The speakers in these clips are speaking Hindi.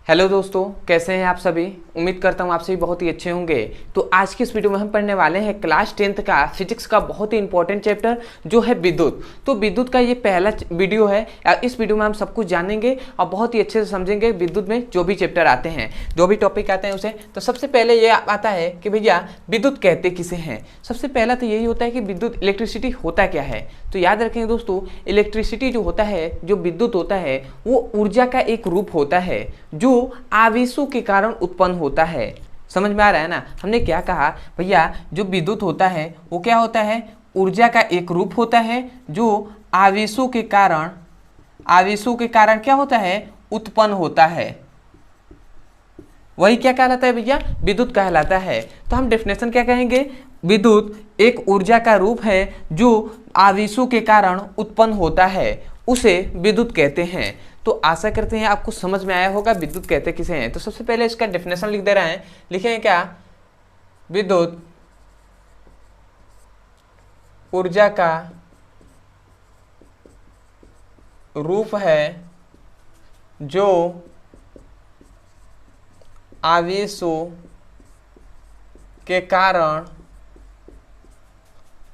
हेलो दोस्तों, कैसे हैं आप सभी। उम्मीद करता हूँ आप सभी बहुत ही अच्छे होंगे। तो आज की इस वीडियो में हम पढ़ने वाले हैं क्लास 10th का फिजिक्स का बहुत ही इंपॉर्टेंट चैप्टर जो है विद्युत। तो विद्युत का ये पहला वीडियो है। इस वीडियो में हम सब कुछ जानेंगे और बहुत ही अच्छे से समझेंगे विद्युत में जो भी चैप्टर आते हैं, जो भी टॉपिक आते हैं उसे। तो सबसे पहले ये आता है कि भैया विद्युत कहते किसे हैं। सबसे पहला तो यही होता है कि विद्युत इलेक्ट्रिसिटी होता क्या है। तो याद रखेंगे दोस्तों, इलेक्ट्रिसिटी जो होता है, जो विद्युत होता है, वो ऊर्जा का एक रूप होता है जो आवेशों के कारण उत्पन्न होता है। समझ में आ रहा है ना। हमने क्या कहा भैया, जो विद्युत होता है वो क्या होता है, ऊर्जा का एक रूप होता है जो आवेशों के कारण क्या होता है, उत्पन्न होता है। वही क्या कहलाता है भैया, विद्युत कहलाता है। तो हम डेफिनेशन क्या कहेंगे, विद्युत एक ऊर्जा का रूप है जो आवेशों के कारण उत्पन्न होता है, उसे विद्युत कहते हैं। तो आशा करते हैं आपको समझ में आया होगा विद्युत कहते किसे हैं। तो सबसे पहले इसका डेफिनेशन लिख दे रहे हैं। लिखेंगे क्या, विद्युत ऊर्जा का रूप है जो आवेशों के कारण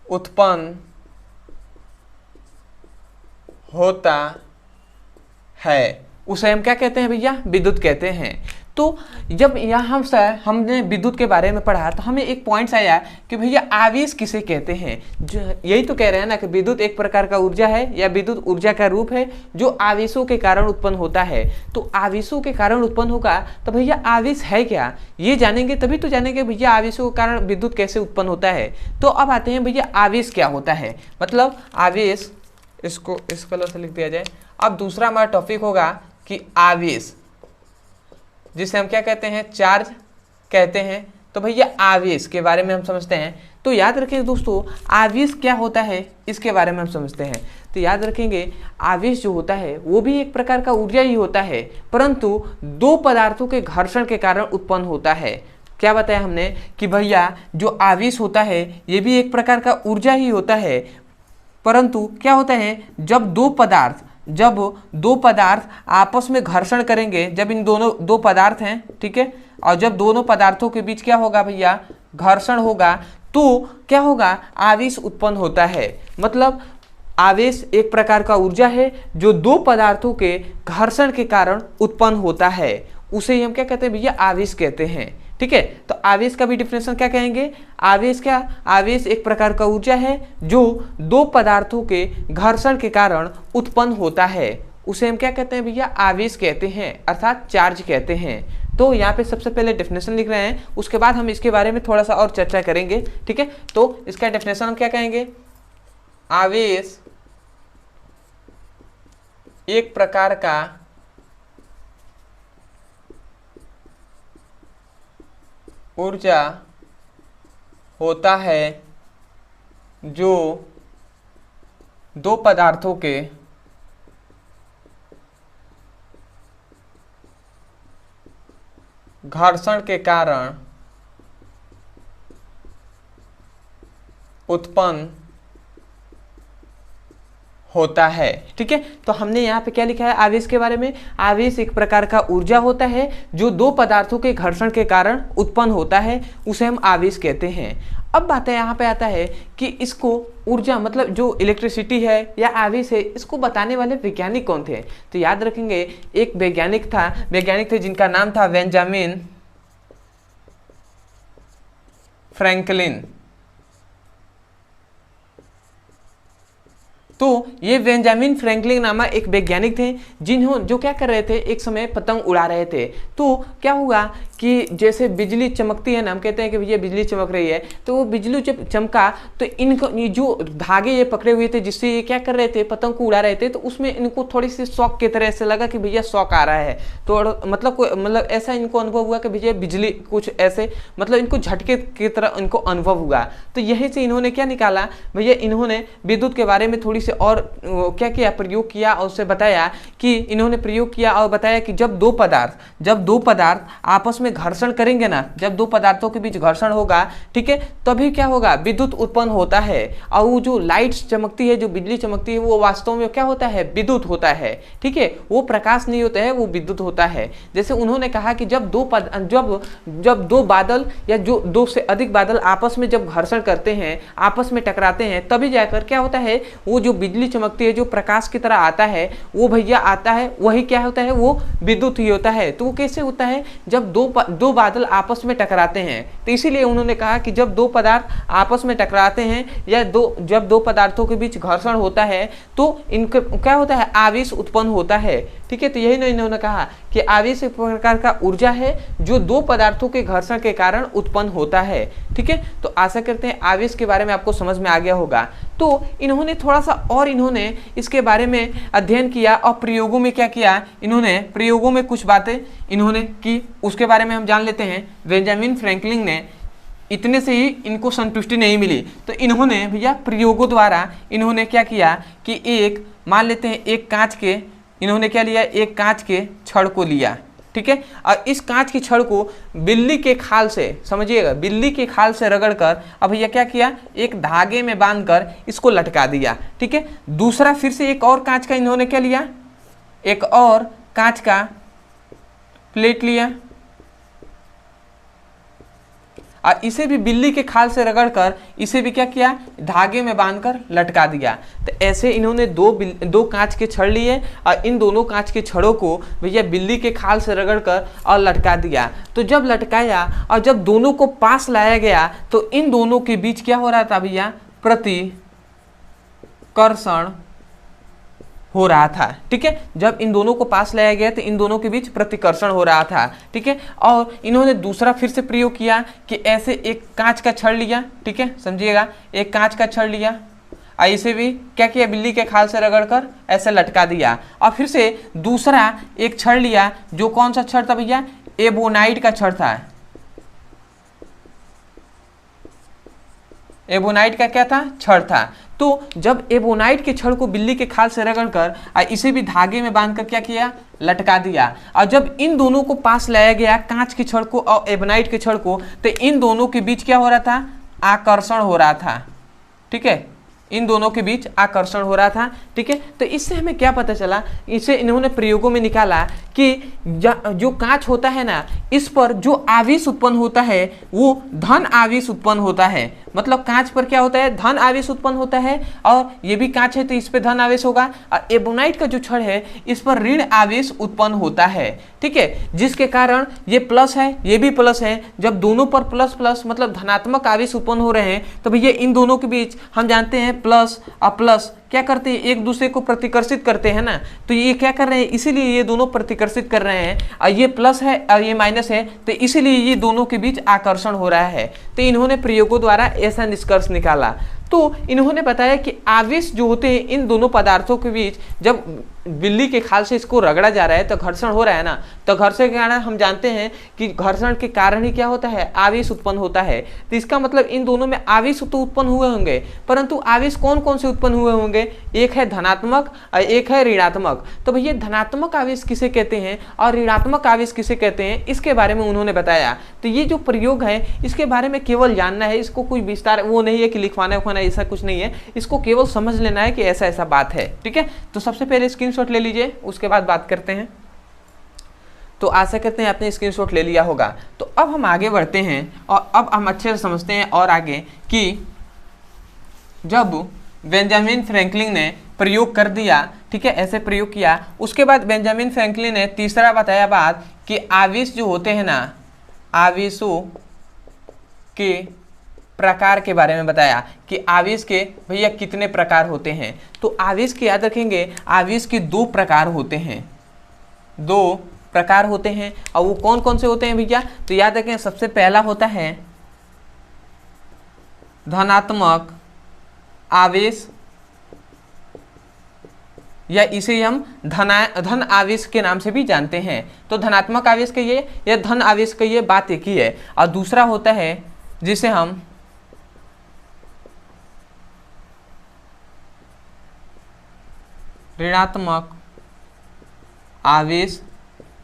उत्पन्न होता है, उसे हम क्या कहते हैं भैया, विद्युत कहते हैं। तो जब यहाँ हमने विद्युत के बारे में पढ़ा तो हमें एक पॉइंट्स आया कि भैया आवेश किसे कहते हैं। जो यही तो कह रहे हैं ना कि विद्युत एक प्रकार का ऊर्जा है या विद्युत ऊर्जा का रूप है जो आवेशों के कारण उत्पन्न होता है। तो आवेशों के कारण उत्पन्न होगा तो भैया आवेश है क्या, ये जानेंगे तभी तो जानेंगे भैया आवेशों के कारण विद्युत कैसे उत्पन्न होता है। तो अब आते हैं भैया आवेश क्या होता है। मतलब आवेश, इसको इस कलर से लिख दिया जाए। अब दूसरा हमारा टॉपिक होगा कि आवेश, जिसे हम क्या कहते हैं, चार्ज कहते हैं। तो भैया आवेश के बारे में हम समझते हैं। तो याद रखेंगे दोस्तों, आवेश क्या होता है इसके बारे में हम समझते हैं। तो याद रखेंगे, आवेश जो होता है वो भी एक प्रकार का ऊर्जा ही होता है, परंतु दो पदार्थों के घर्षण के कारण उत्पन्न होता है। क्या बताया हमने कि भैया जो आवेश होता है ये भी एक प्रकार का ऊर्जा ही होता है, परंतु क्या होता है, जब दो पदार्थ आपस में घर्षण करेंगे, जब इन दोनों दो पदार्थ हैं, ठीक है, और जब दोनों पदार्थों के बीच क्या होगा भैया, घर्षण होगा, तो क्या होगा, आवेश उत्पन्न होता है। मतलब आवेश एक प्रकार का ऊर्जा है जो दो पदार्थों के घर्षण के कारण उत्पन्न होता है, उसे ही हम क्या कहते हैं भैया, आवेश कहते हैं। ठीक है, तो आवेश का भी डिफिनेशन क्या कहेंगे, आवेश एक प्रकार का ऊर्जा है जो दो पदार्थों के घर्षण के कारण उत्पन्न होता है, उसे हम क्या कहते हैं भैया, आवेश कहते हैं, अर्थात चार्ज कहते हैं। तो यहाँ पे सबसे पहले डेफिनेशन लिख रहे हैं, उसके बाद हम इसके बारे में थोड़ा सा और चर्चा करेंगे। ठीक है, तो इसका डेफिनेशन हम क्या कहेंगे, आवेश एक प्रकार का ऊर्जा होता है जो दो पदार्थों के घर्षण के कारण उत्पन्न होता है। ठीक है, तो हमने यहाँ पे क्या लिखा है आवेश के बारे में, आवेश एक प्रकार का ऊर्जा होता है जो दो पदार्थों के घर्षण के कारण उत्पन्न होता है, उसे हम आवेश कहते हैं। अब बात है यहाँ पे आता है कि इसको ऊर्जा मतलब जो इलेक्ट्रिसिटी है या आवेश है, इसको बताने वाले वैज्ञानिक कौन थे। तो याद रखेंगे, एक वैज्ञानिक थे जिनका नाम था बेंजामिन फ्रैंकलिन। तो ये बेंजामिन फ्रैंकलिन नामक एक वैज्ञानिक थे जो क्या कर रहे थे, एक समय पतंग उड़ा रहे थे। तो क्या हुआ कि जैसे बिजली चमकती है ना, हम कहते हैं कि भैया बिजली चमक रही है, तो वो बिजली जब चमका तो इनको जो धागे ये पकड़े हुए थे जिससे ये क्या कर रहे थे, पतंग को उड़ा रहे थे, तो उसमें इनको थोड़ी सी शॉक की तरह से लगा कि भैया शॉक आ रहा है। तो मतलब ऐसा इनको अनुभव हुआ कि भैया बिजली कुछ ऐसे मतलब इनको झटके की तरह इनको अनुभव हुआ। तो यहीं से इन्होंने क्या निकाला भैया, इन्होंने विद्युत के बारे में थोड़ी सी से और क्या किया, प्रयोग किया और उससे बताया कि इन्होंने प्रयोग किया और बताया कि जब दो पदार्थ आपस में घर्षण करेंगे ना, जब दो पदार्थों के बीच घर्षण होगा, ठीक है, तभी क्या होगा, विद्युत उत्पन्न होता है। और वो जो लाइट चमकती है, जो बिजली चमकती है, वो वास्तव में क्या होता है, विद्युत होता है, ठीक है, वो प्रकाश नहीं होता है, वो विद्युत होता है। जैसे उन्होंने कहा कि जब दो बादल या जो दो से अधिक बादल आपस में जब घर्षण करते हैं, आपस में टकराते हैं, तभी जाकर क्या होता है, वो जो बिजली चमकती है, जो प्रकाश की तरह आता है, वो भैया आता है, वही क्या होता है, वो विद्युत ही होता है। तो वो कैसे होता है, जब दो बादल आपस में टकराते हैं। तो इसीलिए उन्होंने कहा कि जब दो पदार्थ आपस में टकराते हैं या जब दो पदार्थों के बीच घर्षण होता है तो इनका क्या होता है, आवेश उत्पन्न होता है, ठीक है। तो यही इन्होंने कहा कि आवेश एक प्रकार का ऊर्जा है जो दो पदार्थों के घर्षण के कारण उत्पन्न होता है, ठीक है। तो आशा करते हैं आवेश के बारे में आपको समझ में आ गया होगा। तो इन्होंने थोड़ा सा और इन्होंने इसके बारे में अध्ययन किया और प्रयोगों में क्या किया, इन्होंने प्रयोगों में कुछ बातें इन्होंने की, उसके बारे में हम जान लेते हैं। बेंजामिन फ्रैंकलिन ने इतने से ही इनको संतुष्टि नहीं मिली, तो इन्होंने भैया प्रयोगों द्वारा इन्होंने क्या किया कि एक मान लेते हैं एक कांच के, इन्होंने क्या लिया, एक कांच के छड़ को लिया, ठीक है, और इस कांच की छड़ को बिल्ली के खाल से, समझिएगा, बिल्ली के खाल से रगड़कर अब भैया क्या किया, एक धागे में बांधकर इसको लटका दिया, ठीक है। दूसरा फिर से एक और कांच का इन्होंने क्या लिया, एक और कांच का प्लेट लिया और इसे भी बिल्ली के खाल से रगड़कर इसे भी क्या किया, धागे में बांधकर लटका दिया। तो ऐसे इन्होंने दो कांच के छड़ लिए और इन दोनों कांच के छड़ों को भैया बिल्ली के खाल से रगड़कर और लटका दिया। तो जब लटकाया और जब दोनों को पास लाया गया तो इन दोनों के बीच क्या हो रहा था भैया, प्रतिकर्षण हो रहा था, ठीक है। जब इन दोनों को पास लाया गया तो इन दोनों के बीच प्रतिकर्षण हो रहा था, ठीक है। और इन्होंने दूसरा फिर से प्रयोग किया कि ऐसे एक कांच का छड़ लिया, ठीक है, समझिएगा, एक कांच का छड़ लिया और इसे भी क्या किया, बिल्ली के खाल से रगड़कर ऐसे लटका दिया। और फिर से दूसरा एक छड़ लिया, जो कौन सा छड़ था भैया, एबोनाइट का छड़ था। एबोनाइट का क्या था, छड़ था। तो जब एबोनाइट के छड़ को बिल्ली के खाल से रगड़कर इसे भी धागे में बांधकर क्या किया, लटका दिया। और जब इन दोनों को पास लाया गया, कांच की छड़ को और एबोनाइट के छड़ को, तो इन दोनों के बीच क्या हो रहा था, आकर्षण हो रहा था, ठीक है, इन दोनों के बीच आकर्षण हो रहा था, ठीक है। तो इससे हमें क्या पता चला, इसे इन्होंने प्रयोगों में निकाला कि जो कांच होता है ना, इस पर जो आवेश उत्पन्न होता है वो धन आवेश उत्पन्न होता है। मतलब कांच पर क्या होता है, धन आवेश उत्पन्न होता है, और ये भी कांच है तो इस पर धन आवेश होगा। और एबोनाइट का जो छड़ है इस पर ऋण आवेश उत्पन्न होता है, ठीक है, जिसके कारण ये प्लस है, ये भी प्लस है। जब दोनों पर प्लस प्लस मतलब धनात्मक आवेश उत्पन्न हो रहे हैं तो भैया इन दोनों के बीच हम जानते हैं प्लस और प्लस क्या करते हैं, एक दूसरे को प्रतिकर्षित करते हैं ना। तो ये क्या कर रहे हैं, इसीलिए ये दोनों प्रतिकर्षित कर रहे हैं, और ये प्लस है और ये माइनस है, तो इसीलिए ये दोनों के बीच आकर्षण हो रहा है। तो इन्होंने प्रयोगों द्वारा ऐसा निष्कर्ष निकाला। तो इन्होंने बताया कि आवेश जो होते हैं इन दोनों पदार्थों के बीच, जब बिल्ली के खाल से इसको रगड़ा जा रहा है तो घर्षण हो रहा है ना, तो घर्षण के कारण हम जानते हैं कि घर्षण के कारण ही क्या होता है, आवेश उत्पन्न होता है। तो इसका मतलब इन दोनों में आवेश तो उत्पन्न हुए होंगे, परंतु आवेश कौन कौन से उत्पन्न हुए होंगे, एक है धनात्मक और एक है ऋणात्मक। तो भैया धनात्मक आवेश किसे कहते हैं और ऋणात्मक आवेश किसे कहते हैं, इसके बारे में उन्होंने बताया। तो ये जो प्रयोग है इसके बारे में केवल जानना है, इसको कोई विस्तार वो नहीं है कि लिखवाना उखवाना, ऐसा कुछ नहीं है, इसको केवल समझ लेना है कि ऐसा ऐसा बात है, ठीक है। तो सबसे पहले स्क्रीनशॉट ले लीजिए, उसके बाद बात करते हैं। तो आशा करते हैं आपने स्क्रीनशॉट ले लिया होगा। तो अब हम आगे बढ़ते हैं और अब हम अच्छे से समझते हैं और आगे कि जब बेंजामिन फ्रैंकलिन ने प्रयोग कर दिया, ठीक है, ऐसे प्रयोग किया, उसके बाद बेंजामिन फ्रैंकलिन ने तीसरा बताया बात कि आवेश जो होते हैं ना, आवेशों के प्रकार के बारे में बताया कि आवेश के भैया कितने प्रकार होते हैं। तो आवेश के याद रखेंगे, आवेश के दो प्रकार होते हैं, दो प्रकार होते हैं। और वो कौन कौन से होते हैं भैया, तो याद रखें, सबसे पहला होता है धनात्मक आवेश, या इसे हम धन आवेश के नाम से भी जानते हैं। तो धनात्मक आवेश कहिए या धन आवेश कहिए, बात एक ही है। और दूसरा होता है जिसे हम ऋणात्मक आवेश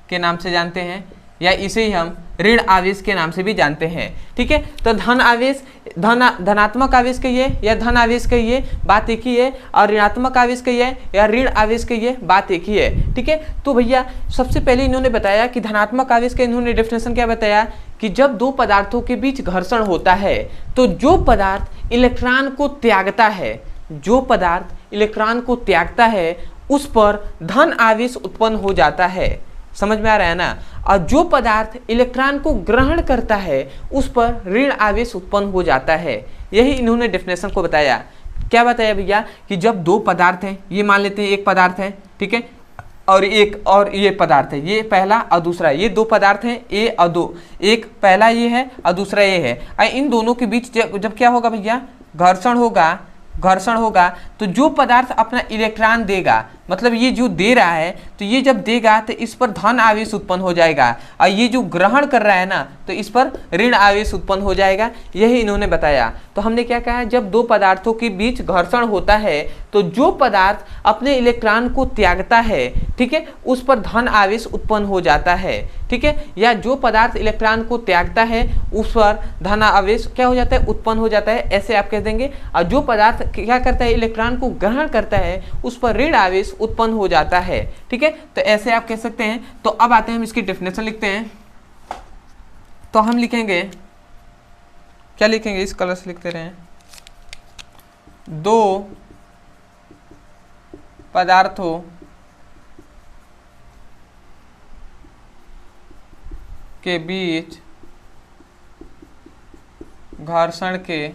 के नाम से जानते हैं, या इसे ही हम ऋण आवेश के नाम से भी जानते हैं। ठीक है, तो धन आवेश, धनात्मक आवेश कहिए या धन आवेश कहिए, बात एक ही है, और ऋणात्मक आवेश कहिए या ऋण आवेश कहिए, बात एक ही है। ठीक है, तो भैया सबसे पहले इन्होंने बताया कि धनात्मक आवेश का इन्होंने डेफिनेशन क्या बताया कि जब दो पदार्थों के बीच घर्षण होता है तो जो पदार्थ इलेक्ट्रॉन को त्यागता है, जो पदार्थ इलेक्ट्रॉन को त्यागता है उस पर धन आवेश उत्पन्न हो जाता है। समझ में आ रहा है ना? और जो पदार्थ इलेक्ट्रॉन को ग्रहण करता है उस पर ऋण आवेश उत्पन्न हो जाता है। यही इन्होंने डेफिनेशन को बताया। क्या बताया भैया कि जब दो पदार्थ हैं, ये मान लेते हैं एक पदार्थ है, ठीक है, और ये पदार्थ है, ये पहला और दूसरा, ये दो पदार्थ हैं ए और दो, एक पहला ये है और दूसरा ये है, और इन दोनों के बीच जब क्या होगा भैया, घर्षण होगा तो जो पदार्थ अपना इलेक्ट्रॉन देगा, मतलब ये जो दे रहा है, तो ये जब देगा तो इस पर धन आवेश उत्पन्न हो जाएगा, और ये जो ग्रहण कर रहा है ना तो इस पर ऋण आवेश उत्पन्न हो जाएगा। यही इन्होंने बताया। तो हमने क्या कहा, जब दो पदार्थों के बीच घर्षण होता है तो जो पदार्थ अपने इलेक्ट्रॉन को त्यागता है, ठीक है, उस पर धन आवेश उत्पन्न हो जाता है। ठीक है, या जो पदार्थ इलेक्ट्रॉन को त्यागता है उस पर धन आवेश क्या हो जाता है, उत्पन्न हो जाता है, ऐसे आप कह देंगे। और जो पदार्थ क्या करता है, इलेक्ट्रॉन को ग्रहण करता है, उस पर ऋण आवेश उत्पन्न हो जाता है। ठीक है, तो ऐसे आप कह सकते हैं। तो अब आते हैं, हम इसकी डेफिनेशन लिखते हैं। तो हम लिखेंगे, क्या लिखेंगे, इस कलर से लिखते रहे, दो पदार्थों के बीच घर्षण के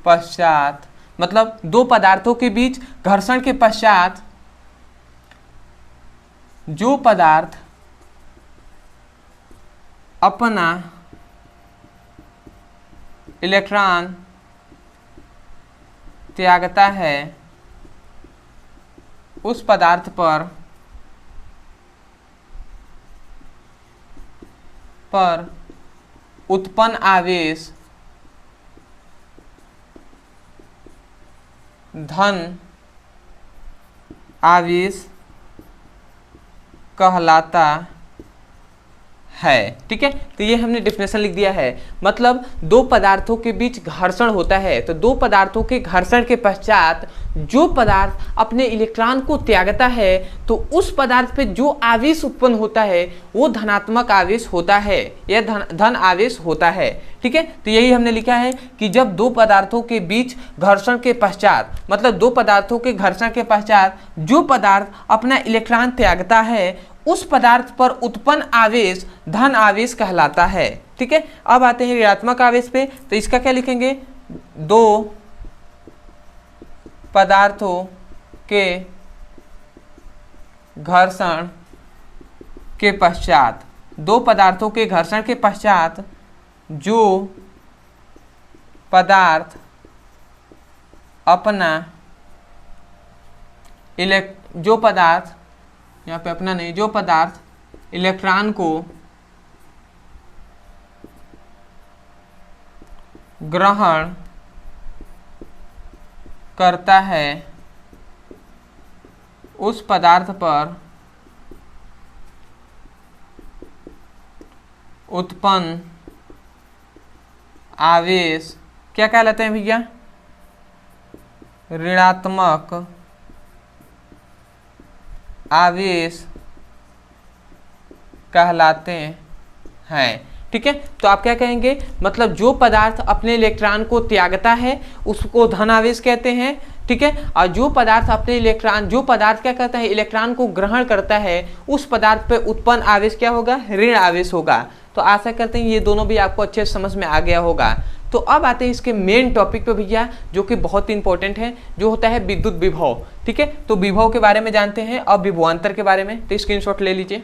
पश्चात, मतलब दो पदार्थों के बीच घर्षण के पश्चात जो पदार्थ अपना इलेक्ट्रॉन त्यागता है उस पदार्थ पर उत्पन्न आवेश धन आवेश कहलाता है। ठीक है, तो ये हमने डेफिनेशन लिख दिया है। मतलब दो पदार्थों के बीच घर्षण होता है तो दो पदार्थों के घर्षण के पश्चात जो पदार्थ अपने इलेक्ट्रॉन को त्यागता है तो उस पदार्थ पे जो आवेश उत्पन्न होता है वो धनात्मक आवेश होता है या धन आवेश होता है। ठीक है, तो यही हमने लिखा है कि जब दो पदार्थों के बीच घर्षण के पश्चात, मतलब दो पदार्थों के घर्षण के पश्चात जो पदार्थ अपना इलेक्ट्रॉन त्यागता है उस पदार्थ पर उत्पन्न आवेश धन आवेश कहलाता है। ठीक है, अब आते हैं ऋणात्मक आवेश पे। तो इसका क्या लिखेंगे, दो पदार्थों के घर्षण के पश्चात, दो पदार्थों के घर्षण के पश्चात जो पदार्थ अपना यहाँ पे अपना नहीं, जो पदार्थ इलेक्ट्रॉन को ग्रहण करता है उस पदार्थ पर उत्पन्न आवेश क्या कहलाते हैं भैया, ऋणात्मक आवेश कहलाते हैं। ठीक है, तो आप क्या कहेंगे, मतलब जो पदार्थ अपने इलेक्ट्रॉन को त्यागता है उसको धन आवेश कहते हैं। ठीक है, और जो पदार्थ क्या करता है, इलेक्ट्रॉन को ग्रहण करता है उस पदार्थ पे उत्पन्न आवेश क्या होगा, ऋण आवेश होगा। तो आशा करते हैं ये दोनों भी आपको अच्छे से समझ में आ गया होगा। तो अब आते हैं इसके मेन टॉपिक पे भैया, जो कि बहुत इंपॉर्टेंट है, जो होता है विद्युत विभव। ठीक है, तो विभव के बारे में जानते हैं और विभवांतर के बारे में। तो स्क्रीनशॉट ले लीजिए।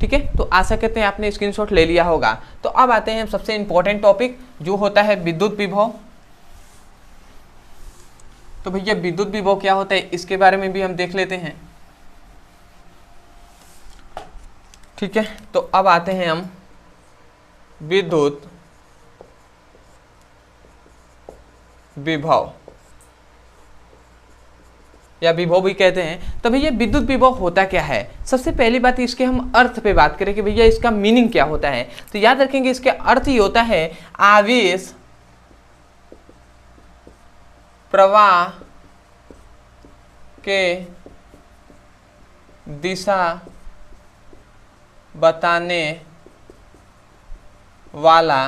ठीक है, तो आशा करते हैं आपने स्क्रीनशॉट ले लिया होगा। तो अब आते हैं सबसे इंपॉर्टेंट टॉपिक, जो होता है विद्युत विभव। तो भैया विद्युत विभव क्या होता है इसके बारे में भी हम देख लेते हैं। ठीक है, तो अब आते हैं हम विद्युत विभव। या विभव भी कहते हैं। तो भैया विद्युत विभव होता क्या है? सबसे पहली बात इसके हम अर्थ पे बात करें कि भैया इसका मीनिंग क्या होता है। तो याद रखेंगे इसके अर्थ ही होता है आवेश प्रवाह के दिशा बताने वाला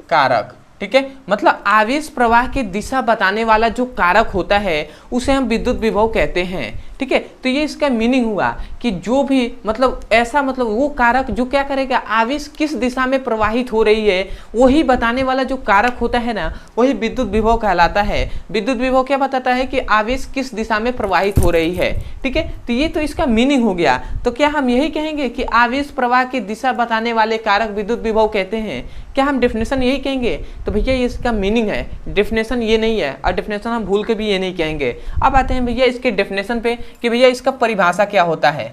कारक। ठीक है, मतलब आवेश प्रवाह की दिशा बताने वाला जो कारक होता है उसे हम विद्युत विभव कहते हैं। ठीक है, तो ये इसका मीनिंग हुआ कि जो भी मतलब ऐसा मतलब वो कारक जो क्या करेगा, आवेश किस दिशा में प्रवाहित हो रही है वही बताने वाला जो कारक होता है ना, वही विद्युत विभव कहलाता है। विद्युत विभव क्या बताता है कि आवेश किस दिशा में प्रवाहित हो रही है। ठीक है, तो ये तो इसका मीनिंग हो गया। तो क्या हम यही कहेंगे कि आवेश प्रवाह की दिशा बताने वाले कारक विद्युत विभव कहते हैं? क्या हम डेफिनेशन यही कहेंगे? तो भैया ये इसका मीनिंग है, डेफिनेशन ये नहीं है, और डेफिनेशन हम भूल के भी ये नहीं कहेंगे। अब आते हैं भैया इसके डेफिनेशन पे कि भैया इसका परिभाषा क्या होता है।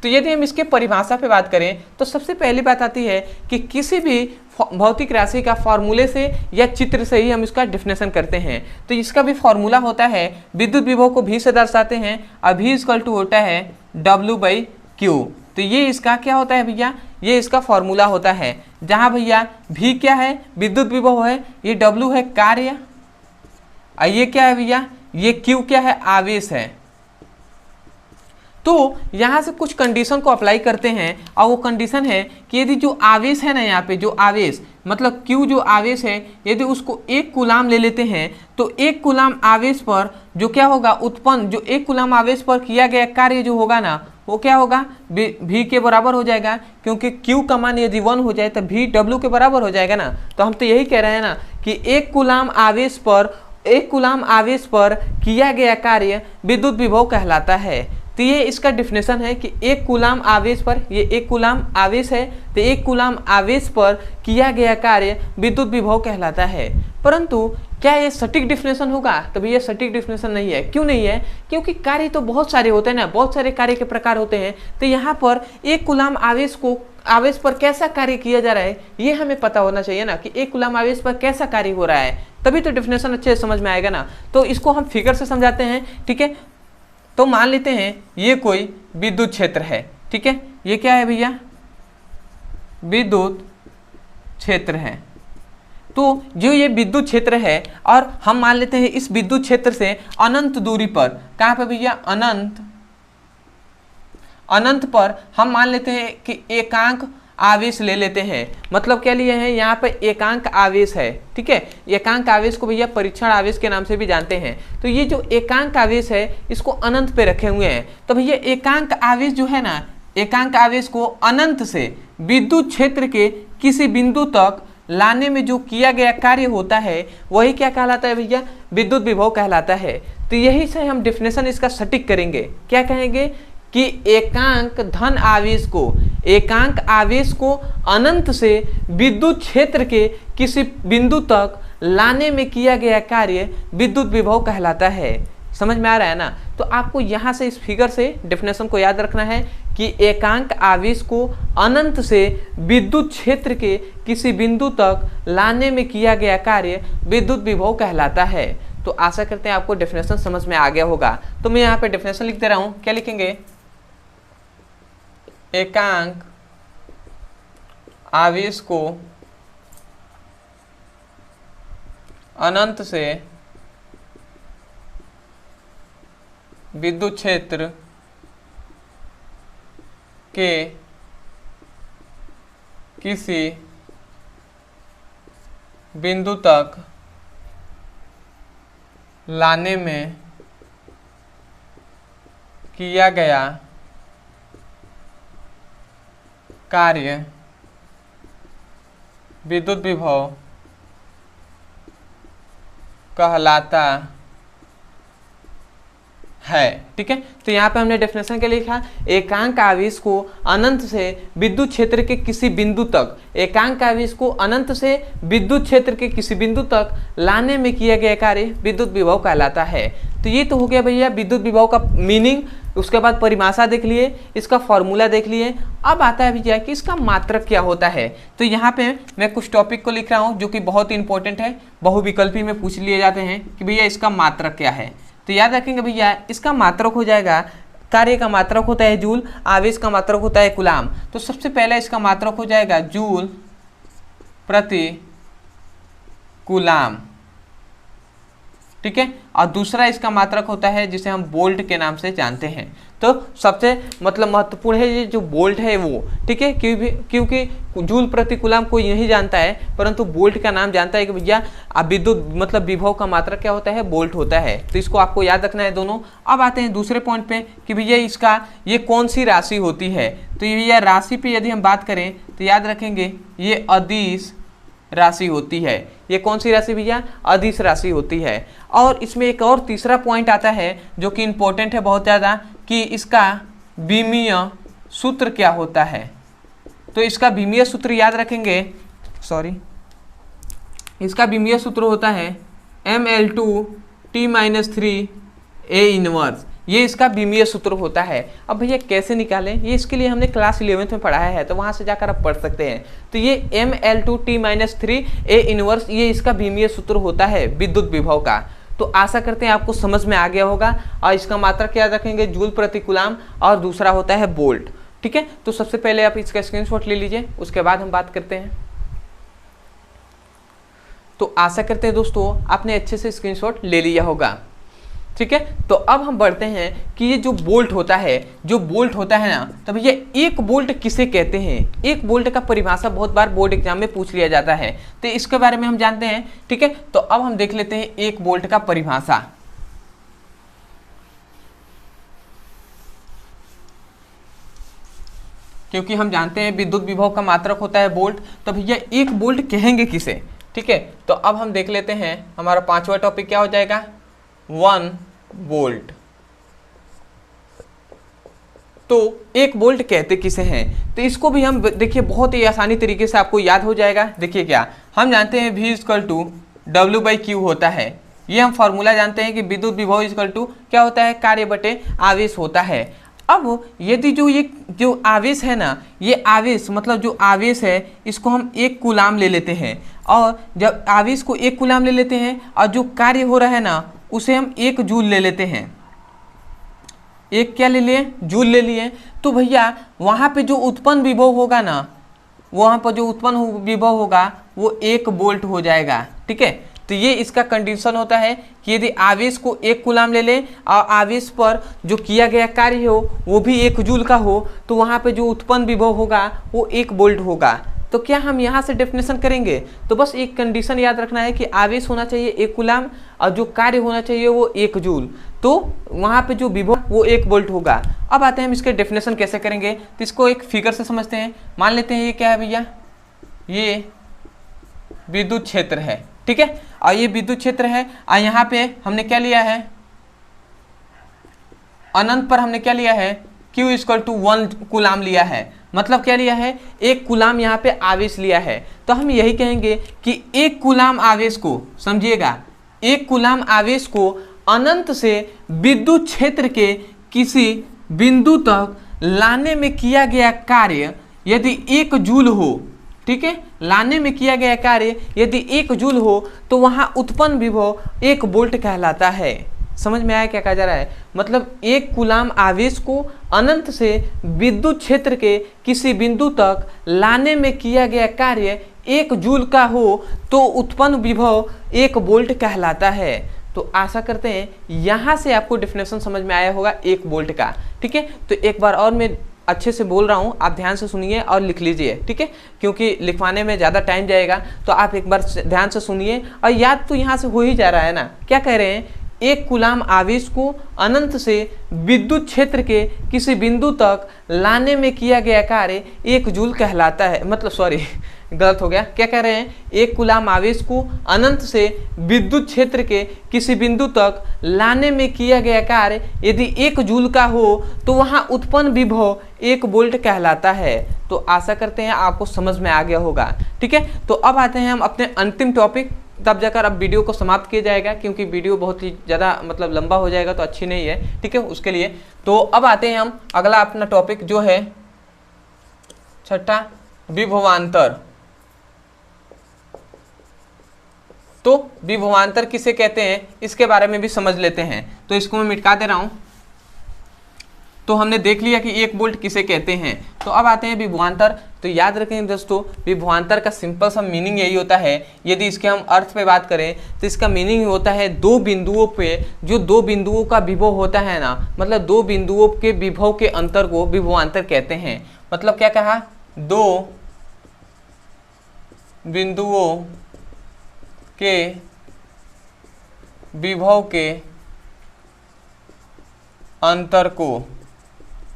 तो यदि हम इसके परिभाषा पे बात करें तो सबसे पहली बात आती है कि किसी भी भौतिक राशि का फॉर्मूले से या चित्र से ही हम इसका डेफिनेशन करते हैं। तो इसका भी फॉर्मूला होता है, विद्युत विभव को V से दर्शाते हैं, और V इक्वल टू होता है W/Q। तो ये इसका क्या होता है भैया, ये इसका फॉर्मूला होता है, जहां भैया V क्या है, विद्युत विभव है, ये W है कार्य, और ये क्या है भैया, ये Q क्या है, आवेश है। तो यहाँ से कुछ कंडीशन को अप्लाई करते हैं, और वो कंडीशन है कि यदि जो आवेश है ना, यहाँ पे जो आवेश मतलब Q जो आवेश है, यदि उसको 1 कूलाम ले लेते हैं तो 1 कूलाम आवेश पर जो क्या होगा उत्पन्न, जो 1 कूलाम आवेश पर किया गया कार्य जो होगा ना, वो क्या होगा, V के बराबर हो जाएगा, क्योंकि Q का मान यदि 1 हो जाए तो V W के बराबर हो जाएगा ना। तो हम तो यही कह रहे हैं ना कि 1 कूलाम आवेश पर किया गया कार्य विद्युत विभव कहलाता है। तो ये इसका डेफिनेशन है कि 1 कूलाम आवेश पर, ये 1 कूलाम आवेश है, तो 1 कूलाम आवेश पर किया गया कार्य विद्युत विभव कहलाता है। परंतु क्या ये सटीक डेफिनेशन होगा? तो भैया सटीक डेफिनेशन नहीं है। क्यों नहीं है? क्योंकि कार्य तो बहुत सारे होते हैं ना, बहुत सारे कार्य के प्रकार होते हैं। तो यहाँ पर 1 कूलाम आवेश पर कैसा कार्य किया जा रहा है ये हमें पता होना चाहिए ना, कि 1 कूलाम आवेश पर कैसा कार्य हो रहा है, तभी तो डेफिनेशन अच्छे से समझ में आएगा ना। तो इसको हम फिगर से समझाते हैं। ठीक है, तो मान लेते हैं ये कोई विद्युत क्षेत्र है। ठीक है, ये क्या है भैया, विद्युत क्षेत्र है। तो जो ये विद्युत क्षेत्र है, और हम मान लेते हैं इस विद्युत क्षेत्र से अनंत दूरी पर, कहाँ पे भैया, अनंत पर हम मान लेते हैं कि एकांक आवेश ले लेते हैं। मतलब क्या लिए हैं, यहाँ पे एकांक आवेश है। ठीक है, एकांक आवेश को भैया परीक्षण आवेश के नाम से भी जानते हैं। तो ये जो एकांक आवेश है इसको अनंत पे रखे हुए हैं। तो भैया एकांक आवेश जो है ना, एकांक आवेश को अनंत से विद्युत क्षेत्र के किसी बिंदु तक लाने में जो किया गया कार्य होता है वही क्या कहलाता है भैया, विद्युत विभव कहलाता है। तो यही से हम डेफिनेशन इसका सटीक करेंगे। क्या कहेंगे कि एकांक आवेश को अनंत से विद्युत क्षेत्र के किसी बिंदु तक लाने में किया गया कार्य विद्युत विभव कहलाता है। समझ में आ रहा है ना? तो आपको यहाँ से इस फिगर से डेफिनेशन को याद रखना है कि एकांक आवेश को अनंत से विद्युत क्षेत्र के किसी बिंदु तक लाने में किया गया कार्य विद्युत विभव कहलाता है। तो आशा करते हैं आपको डेफिनेशन समझ में आ गया होगा। तो मैं यहाँ पे डेफिनेशन लिख दे रहा हूँ। क्या लिखेंगे, एकांक आवेश को अनंत से विद्युत क्षेत्र के किसी बिंदु तक लाने में किया गया कार्य विद्युत विभव कहलाता है। ठीक है, तो यहाँ पे हमने डेफिनेशन के लिए लिखा, एकांक आवेश को अनंत से विद्युत क्षेत्र के किसी बिंदु तक, एकांक आवेश को अनंत से विद्युत क्षेत्र के किसी बिंदु तक लाने में किया गया कार्य विद्युत विभव कहलाता है। तो ये तो हो गया भैया विद्युत विभव का मीनिंग। उसके बाद परिभाषा देख लिए, इसका फॉर्मूला देख लिए। अब आता है भैया कि इसका मात्रक क्या होता है। तो यहाँ पे मैं कुछ टॉपिक को लिख रहा हूँ जो कि बहुत ही इंपॉर्टेंट है, बहुविकल्पी में पूछ लिए जाते हैं कि भैया इसका मात्रक क्या है। तो याद रखेंगे भैया, इसका मात्रक हो जाएगा, कार्य का मात्रक होता है जूल, आवेश का मात्रक होता है कूलाम। तो सबसे पहले इसका मात्रक हो जाएगा जूल प्रति कूलाम, ठीक है। और दूसरा इसका मात्रक होता है जिसे हम वोल्ट के नाम से जानते हैं। तो सबसे मतलब महत्वपूर्ण है ये जो वोल्ट है वो, ठीक है, क्योंकि जूल प्रति कूलाम कोई नहीं जानता है, परंतु वोल्ट का नाम जानता है कि भैया विद्युत मतलब विभव का मात्रक क्या होता है, वोल्ट होता है। तो इसको आपको याद रखना है दोनों। अब आते हैं दूसरे पॉइंट पे कि भैया इसका ये कौन सी राशि होती है। तो ये भैया राशि पे यदि हम बात करें तो याद रखेंगे ये अदिश राशि होती है। ये कौन सी राशि भैया, अदिश राशि होती है। और इसमें एक और तीसरा पॉइंट आता है जो कि इंपॉर्टेंट है बहुत ज़्यादा, कि इसका विमीय सूत्र क्या होता है। तो इसका विमीय सूत्र याद रखेंगे, इसका विमीय सूत्र होता है Ml2T-3 A इनवर्स। ये इसका विमीय सूत्र होता है। अब भैया कैसे निकालें, ये इसके लिए हमने क्लास 11th में पढ़ाया है, तो वहाँ से जाकर आप पढ़ सकते हैं। तो ये Ml2T-3 A इनवर्स ये इसका विमीय सूत्र होता है विद्युत विभव का। तो आशा करते हैं आपको समझ में आ गया होगा। और इसका मात्रक याद रखेंगे जूल प्रति कूलाम, और दूसरा होता है वोल्ट, ठीक है। तो सबसे पहले आप इसका स्क्रीनशॉट ले लीजिए, उसके बाद हम बात करते हैं। तो आशा करते हैं दोस्तों आपने अच्छे से स्क्रीनशॉट ले लिया होगा, ठीक है। तो अब हम बढ़ते हैं कि ये जो वोल्ट होता है, ना, तो भैया एक वोल्ट किसे कहते हैं। एक वोल्ट का परिभाषा बहुत बार बोर्ड एग्जाम में पूछ लिया जाता है, तो इसके बारे में हम जानते हैं, ठीक है। तो अब हम देख लेते हैं एक वोल्ट का परिभाषा। क्योंकि हम जानते हैं विद्युत विभव का मात्रक होता है वोल्ट, तो भैया एक वोल्ट कहेंगे किसे, ठीक है। तो अब हम देख लेते हैं हमारा पांचवा टॉपिक क्या हो जाएगा, 1 वोल्ट। तो एक वोल्ट कहते किसे हैं, तो इसको भी हम देखिए बहुत ही आसानी तरीके से आपको याद हो जाएगा। देखिए क्या हम जानते हैं V = W/Q होता है। ये हम फॉर्मूला जानते हैं कि विद्युत विभव = क्या होता है, कार्य बटे आवेश होता है। अब यदि ये जो आवेश है ना, ये आवेश मतलब जो आवेश है इसको हम 1 कूलाम ले लेते हैं, और जब आवेश को 1 कूलाम ले लेते हैं और जो कार्य हो रहा है ना उसे हम 1 जूल ले लेते हैं। एक क्या ले लिए, जूल ले लिए। तो भैया वहाँ पे जो उत्पन्न विभव होगा ना, वहाँ पर जो उत्पन्न विभव होगा वो 1 वोल्ट हो जाएगा, ठीक है। तो ये इसका कंडीशन होता है कि यदि आवेश को 1 कूलाम ले लें और आवेश पर जो किया गया कार्य हो वो भी 1 जूल का हो, तो वहाँ पे जो उत्पन्न विभव होगा वो 1 वोल्ट होगा। तो क्या हम यहाँ से डेफिनेशन करेंगे, तो बस एक कंडीशन याद रखना है कि आवेश होना चाहिए 1 कूलाम और जो कार्य होना चाहिए वो 1 जूल, तो वहाँ पे जो विभव वो 1 वोल्ट होगा। अब आते हैं हम इसके डेफिनेशन कैसे करेंगे, तो इसको एक फिगर से समझते हैं। मान लेते हैं ये क्या है भैया, ये विद्युत क्षेत्र है, ठीक है। और ये विद्युत क्षेत्र है, और यहाँ पे हमने क्या लिया है, अनंत पर हमने क्या लिया है, Q = 1 कूलाम लिया है। मतलब क्या लिया है, 1 कूलाम यहाँ पे आवेश लिया है। तो हम यही कहेंगे कि 1 कूलाम आवेश को, समझिएगा, 1 कूलाम आवेश को अनंत से विद्युत क्षेत्र के किसी बिंदु तक लाने में किया गया कार्य यदि 1 जूल हो, ठीक है, लाने में किया गया कार्य यदि 1 जूल हो तो वहाँ उत्पन्न विभव 1 वोल्ट कहलाता है। समझ में आया क्या कहा जा रहा है, मतलब 1 कूलाम आवेश को अनंत से विद्युत क्षेत्र के किसी बिंदु तक लाने में किया गया कार्य 1 जूल का हो तो उत्पन्न विभव 1 वोल्ट कहलाता है। तो आशा करते हैं यहाँ से आपको डेफिनेशन समझ में आया होगा 1 वोल्ट का, ठीक है। तो एक बार और मैं अच्छे से बोल रहा हूँ, आप ध्यान से सुनिए और लिख लीजिए, ठीक है, क्योंकि लिखवाने में ज़्यादा टाइम जाएगा। तो आप एक बार ध्यान से सुनिए, और याद तो यहाँ से हो ही जा रहा है ना। क्या कह रहे हैं, 1 कूलाम आवेश को अनंत से विद्युत क्षेत्र के किसी बिंदु तक लाने में किया गया कार्य 1 जूल कहलाता है। मतलब सॉरी गलत हो गया, क्या कह रहे हैं, 1 कूलाम आवेश को अनंत से विद्युत क्षेत्र के किसी बिंदु तक लाने में किया गया कार्य यदि 1 जूल का हो तो वहाँ उत्पन्न विभव 1 वोल्ट कहलाता है। तो आशा करते हैं आपको समझ में आ गया होगा, ठीक है। तो अब आते हैं हम अपने अंतिम टॉपिक तब जाकर अब वीडियो को समाप्त किया जाएगा, क्योंकि वीडियो बहुत ही ज़्यादा मतलब लंबा हो जाएगा तो अच्छी नहीं है, ठीक है, उसके लिए। तो अब आते हैं हम अगला अपना टॉपिक जो है छठा, विभवांतर। तो विभवांतर किसे कहते हैं इसके बारे में भी समझ लेते हैं। तो इसको मैं मिटा दे रहा हूं। तो हमने देख लिया कि 1 वोल्ट किसे कहते हैं। तो अब आते हैं विभवांतर। तो याद रखें दोस्तों, विभवांतर का सिंपल सा मीनिंग यही होता है, यदि इसके हम अर्थ पे बात करें तो इसका मीनिंग होता है दो बिंदुओं पे, जो दो बिंदुओं का विभव होता है ना, मतलब दो बिंदुओं के विभव के अंतर को विभवांतर कहते हैं। मतलब क्या कहा, दो बिंदुओं के विभव के अंतर को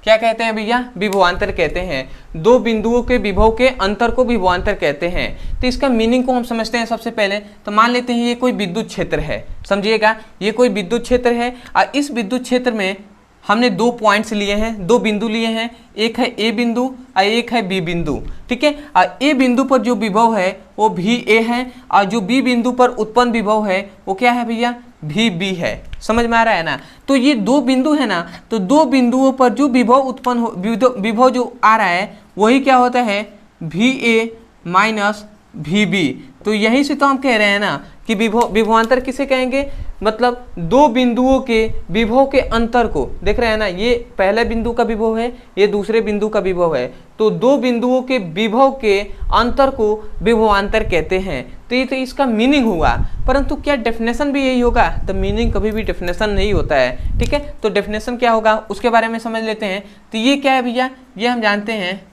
क्या कहते हैं भैया, विभवांतर कहते हैं। दो बिंदुओं के विभव के अंतर को विभवांतर कहते हैं। तो इसका मीनिंग को हम समझते हैं। सबसे पहले तो मान लेते हैं ये कोई विद्युत क्षेत्र है, समझिएगा, ये कोई विद्युत क्षेत्र है और इस विद्युत क्षेत्र में हमने 2 पॉइंट्स लिए हैं, 2 बिंदु लिए हैं, एक है ए बिंदु और एक है बी बिंदु, ठीक है। और ए बिंदु पर जो विभव है वो भी ए है और जो बी बिंदु पर उत्पन्न विभव है वो क्या है भैया, भी बी है। समझ में आ रहा है ना। तो ये 2 बिंदु है ना, तो 2 बिंदुओं पर जो विभव उत्पन्न हो, विभव जो आ रहा है वही क्या होता है, भी ए माइनस भी बी। तो यहीं से तो हम कह रहे हैं ना कि विभवांतर किसे कहेंगे, मतलब 2 बिंदुओं के विभव के अंतर को, देख रहे हैं ना, ये पहले बिंदु का विभव है, ये दूसरे बिंदु का विभव है, तो 2 बिंदुओं के विभव के अंतर को विभवांतर कहते हैं। तो ये तो इसका मीनिंग हुआ, परंतु क्या डेफिनेशन भी यही होगा, तो मीनिंग कभी भी डेफिनेशन नहीं होता है, ठीक है। तो डेफिनेशन क्या होगा उसके बारे में समझ लेते हैं। तो ये क्या है भैया, ये हम जानते हैं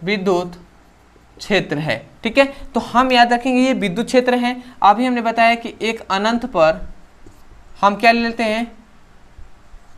विद्युत क्षेत्र है, ठीक है। तो हम याद रखेंगे ये विद्युत क्षेत्र है। अभी हमने बताया कि एक अनंत पर हम क्या ले लेते हैं,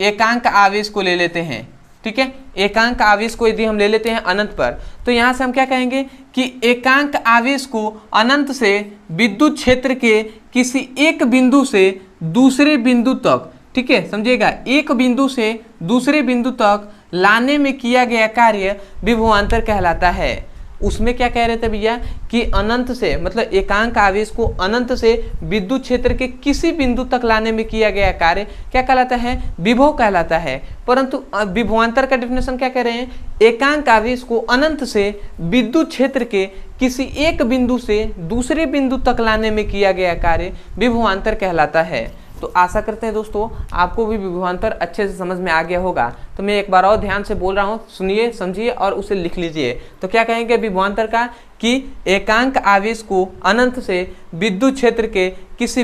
एकांक आवेश को ले लेते हैं, ठीक है। एकांक आवेश को यदि हम ले लेते हैं अनंत पर, तो यहां से हम क्या कहेंगे कि एकांक आवेश को अनंत से विद्युत क्षेत्र के किसी एक बिंदु से दूसरे बिंदु तक, ठीक है, समझिएगा, एक बिंदु से दूसरे बिंदु तक लाने में किया गया कार्य विभवांतर कहलाता है। उसमें क्या कह रहे थे भैया कि अनंत से, मतलब एकांक आवेश को अनंत से विद्युत क्षेत्र के किसी बिंदु तक लाने में किया गया कार्य क्या कहलाता है, विभव कहलाता है। परंतु विभवांतर का डेफिनेशन क्या कह रहे हैं, एकांक आवेश को अनंत से विद्युत क्षेत्र के किसी एक बिंदु से दूसरे बिंदु तक लाने में किया गया कार्य विभवांतर कहलाता है। तो आशा करते हैं दोस्तों आपको भी विभवांतर अच्छे से समझ में आ गया होगा। तो मैं एक बार और ध्यान से बोल रहा हूँ, सुनिए, समझिए और उसे लिख लीजिए। तो क्या कहेंगे विभवांतर का, कि एकांक आवेश को अनंत से विद्युत क्षेत्र के किसी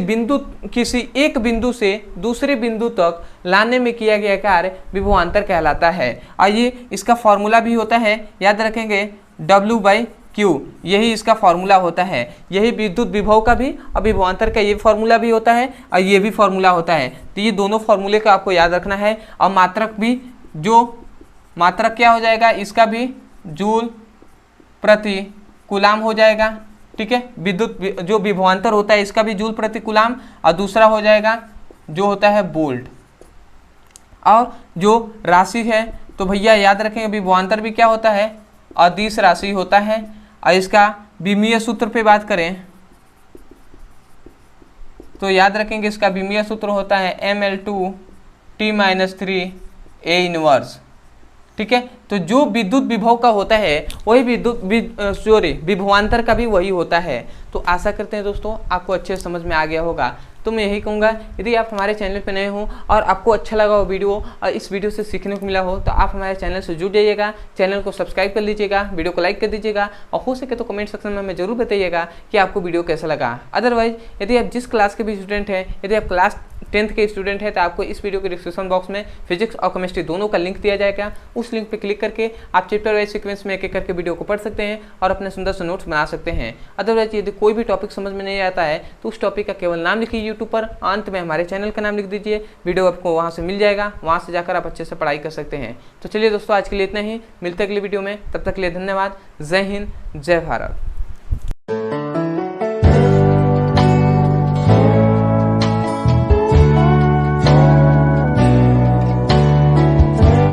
एक बिंदु से दूसरे बिंदु तक लाने में किया गया कार्य विभवांतर कहलाता है। आइए इसका फॉर्मूला भी होता है, याद रखेंगे, W/Q, यही इसका फॉर्मूला होता है। यही विद्युत विभव का भी और विभवांतर का ये फॉर्मूला भी होता है और ये भी फॉर्मूला होता है। तो ये दोनों फॉर्मूले का आपको याद रखना है। और मात्रक भी, जो मात्रक क्या हो जाएगा, इसका भी जूल प्रति कूलाम हो जाएगा, ठीक है। विद्युत जो विभवांतर होता है इसका भी जूल प्रति कूलाम, और दूसरा हो जाएगा जो होता है वोल्ट। और जो राशि है तो भैया याद रखेंगे विभवांतर भी क्या होता है, अदिश राशि होता है। और इसका विमीय सूत्र पे बात करें तो याद रखेंगे इसका विमीय सूत्र होता है mL2T-3 A इनवर्स, ठीक है। तो जो विद्युत विभव का होता है वही विभवांतर का भी वही होता है। तो आशा करते हैं दोस्तों आपको अच्छे से समझ में आ गया होगा। तो मैं यही कहूँगा, यदि आप हमारे चैनल पर नए हो और आपको अच्छा लगा हो वीडियो और इस वीडियो से सीखने को मिला हो, तो आप हमारे चैनल से जुड़ जाइएगा, चैनल को सब्सक्राइब कर लीजिएगा, वीडियो को लाइक कर दीजिएगा और हो सके तो कमेंट सेक्शन में हमें जरूर बताइएगा कि आपको वीडियो कैसा लगा। अदरवाइज यदि आप जिस क्लास के भी स्टूडेंट हैं, यदि आप क्लास 10th के स्टूडेंट हैं, तो आपको इस वीडियो के डिस्क्रिप्शन बॉक्स में फिजिक्स और केमिस्ट्री दोनों का लिंक दिया जाएगा। उस लिंक पर क्लिक करके आप चैप्टर वाइज सीक्वेंस में एक एक करके वीडियो को पढ़ सकते हैं और अपने सुंदर से नोट्स बना सकते हैं। अदरवाइज यदि कोई भी टॉपिक समझ में नहीं आता है तो उस टॉपिक का केवल नाम लिखिए यूट्यूब पर, अंत में हमारे चैनल का नाम लिख दीजिए, वीडियो आपको वहां से मिल जाएगा, वहां से जाकर आप अच्छे से पढ़ाई कर सकते हैं। तो चलिए दोस्तों आज के लिए इतना ही, मिलते हैं अगली वीडियो में, तब तक के लिए धन्यवाद। जय हिंद, जय भारत।